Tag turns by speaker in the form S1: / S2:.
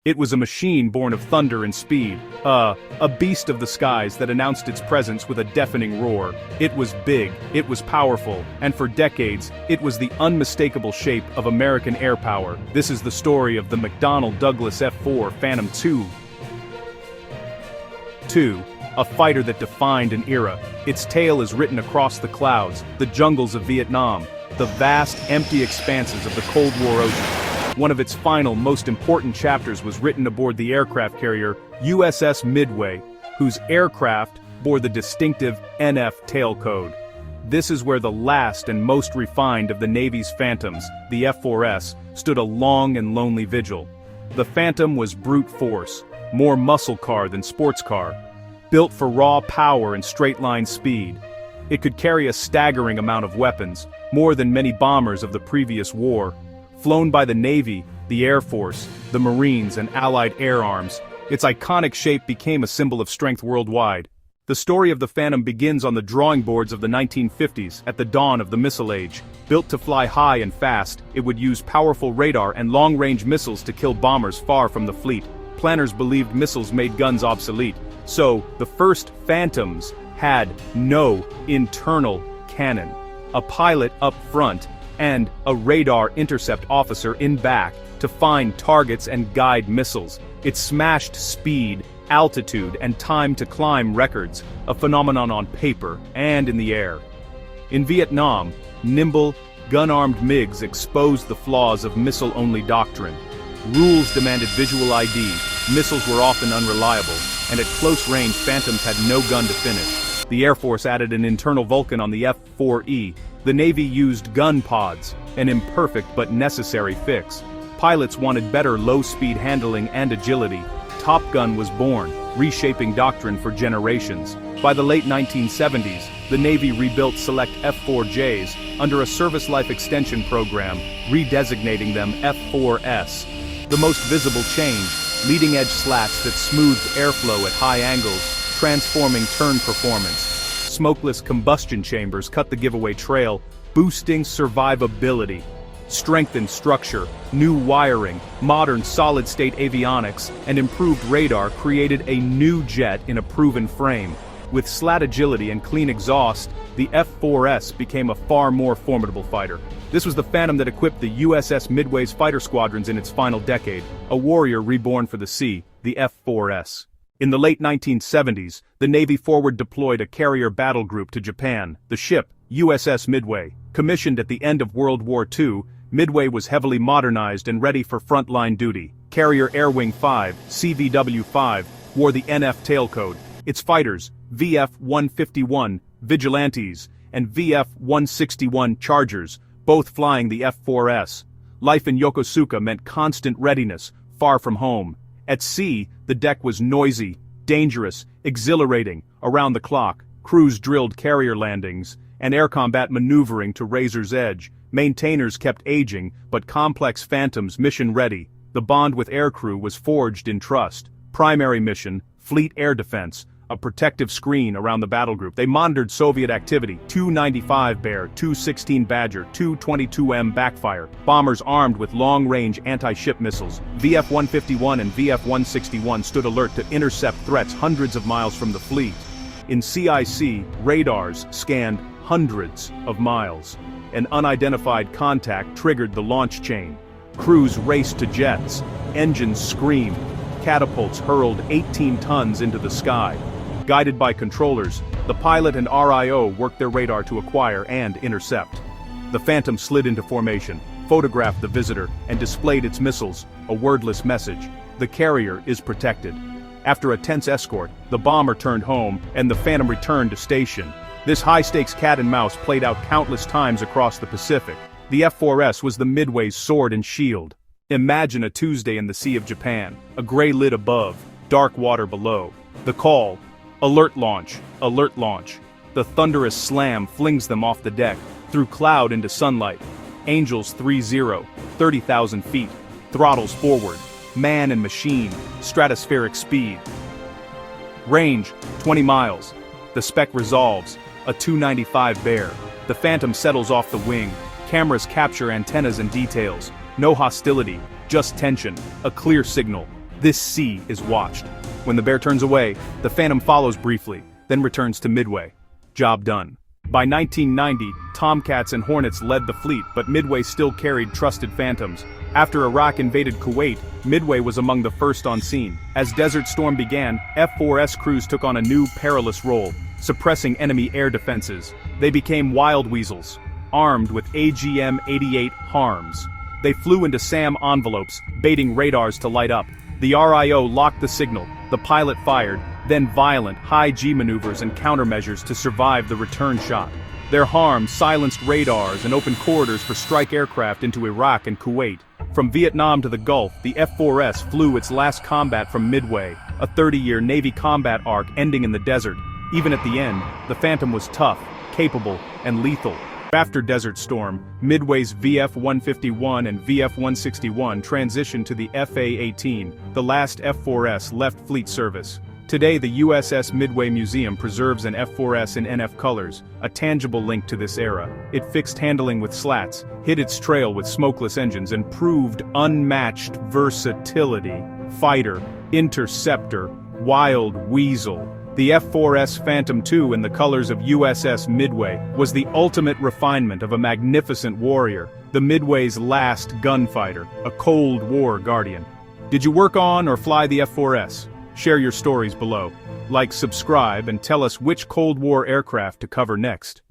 S1: It was a machine born of thunder and speed, a beast of the skies that announced its presence with a deafening roar. It was big, it was powerful, and for decades, it was the unmistakable shape of American air power. This is the story of the McDonnell Douglas F-4 Phantom II. A fighter that defined an era. Its tale is written across the clouds, the jungles of Vietnam, the vast, empty expanses of the Cold War ocean. One of its final, most important chapters was written aboard the aircraft carrier USS Midway, whose aircraft bore the distinctive NF tailcode. This is where the last and most refined of the Navy's Phantoms, the F-4S, stood a long and lonely vigil. The Phantom was brute force, more muscle car than sports car, built for raw power and straight-line speed. It could carry a staggering amount of weapons, more than many bombers of the previous war. Flown by the Navy, the Air Force, the Marines, and Allied air arms, its iconic shape became a symbol of strength worldwide. The story of the Phantom begins on the drawing boards of the 1950s, at the dawn of the missile age. Built to fly high and fast, it would use powerful radar and long-range missiles to kill bombers far from the fleet. Planners believed missiles made guns obsolete, so the first Phantoms had no internal cannon. A pilot up front, and a radar intercept officer in back to find targets and guide missiles. It smashed speed, altitude, and time to climb records, a phenomenon on paper and in the air. In Vietnam, nimble, gun-armed MiGs exposed the flaws of missile-only doctrine. Rules demanded visual ID, missiles were often unreliable, and at close range Phantoms had no gun to finish. The Air Force added an internal Vulcan on the F-4E. The Navy used gun pods, an imperfect but necessary fix. Pilots wanted better low-speed handling and agility. Top Gun was born, reshaping doctrine for generations. By the late 1970s, the Navy rebuilt select F-4Js under a service life extension program, redesignating them F-4S. The most visible change, leading edge slats that smoothed airflow at high angles, transforming turn performance. Smokeless combustion chambers cut the giveaway trail, boosting survivability. Strengthened structure, new wiring, modern solid-state avionics, and improved radar created a new jet in a proven frame. With slat agility and clean exhaust, the F-4S became a far more formidable fighter. This was the Phantom that equipped the USS Midway's fighter squadrons in its final decade, a warrior reborn for the sea, the F-4S. In the late 1970s, the Navy forward deployed a carrier battle group to Japan. The ship, USS Midway, commissioned at the end of World War II, Midway was heavily modernized and ready for frontline duty. Carrier Air Wing 5, CVW-5, wore the NF tailcode. Its fighters, VF-151, Vigilantes, and VF-161 Chargers, both flying the F-4S. Life in Yokosuka meant constant readiness, far from home. At sea, the deck was noisy, dangerous, exhilarating, around the clock. Crews drilled carrier landings, and air combat maneuvering to razor's edge. Maintainers kept aging, but complex Phantoms mission-ready. The bond with aircrew was forged in trust. Primary mission, fleet air defense, a protective screen around the battle group. They monitored Soviet activity, Tu-95 Bear, Tu-16 Badger, Tu-22M backfire, bombers armed with long-range anti-ship missiles. VF-151 and VF-161 stood alert to intercept threats hundreds of miles from the fleet. In CIC, radars scanned hundreds of miles. An unidentified contact triggered the launch chain. Crews raced to jets. Engines screamed. Catapults hurled 18 tons into the sky. Guided by controllers, the pilot and RIO worked their radar to acquire and intercept. The Phantom slid into formation, photographed the visitor, and displayed its missiles, a wordless message. The carrier is protected. After a tense escort, the bomber turned home, and the Phantom returned to station. This high-stakes cat and mouse played out countless times across the Pacific. The F-4S was the Midway's sword and shield. Imagine a Tuesday in the Sea of Japan, a gray lid above, dark water below. The call, alert launch, alert launch. The thunderous slam flings them off the deck, through cloud into sunlight. Angels 3-0, 30,000 feet, throttles forward, man and machine, stratospheric speed. Range, 20 miles. The spec resolves, a Tu-95 Bear. The Phantom settles off the wing, cameras capture antennas and details. No hostility, just tension, a clear signal. This sea is watched. When the bear turns away, the Phantom follows briefly, then returns to Midway. Job done. By 1990, Tomcats and Hornets led the fleet, but Midway still carried trusted Phantoms. After Iraq invaded Kuwait, Midway was among the first on scene. As Desert Storm began, F-4S crews took on a new perilous role, suppressing enemy air defenses. They became Wild Weasels, armed with AGM-88 harms. They flew into SAM envelopes, baiting radars to light up. The RIO locked the signal, the pilot fired, then violent, high-G maneuvers and countermeasures to survive the return shot. Their harms silenced radars and opened corridors for strike aircraft into Iraq and Kuwait. From Vietnam to the Gulf, the F-4S flew its last combat from Midway, a 30-year Navy combat arc ending in the desert. Even at the end, the Phantom was tough, capable, and lethal. After Desert Storm, Midway's VF-151 and VF-161 transitioned to the FA-18, the last F-4S left fleet service. Today the USS Midway Museum preserves an F-4S in NF colors, a tangible link to this era. It fixed handling with slats, hid its trail with smokeless engines and proved unmatched versatility. Fighter, interceptor, wild weasel. The F-4S Phantom II in the colors of USS Midway was the ultimate refinement of a magnificent warrior, the Midway's last gunfighter, a Cold War guardian. Did you work on or fly the F-4S? Share your stories below. Like, subscribe, and tell us which Cold War aircraft to cover next.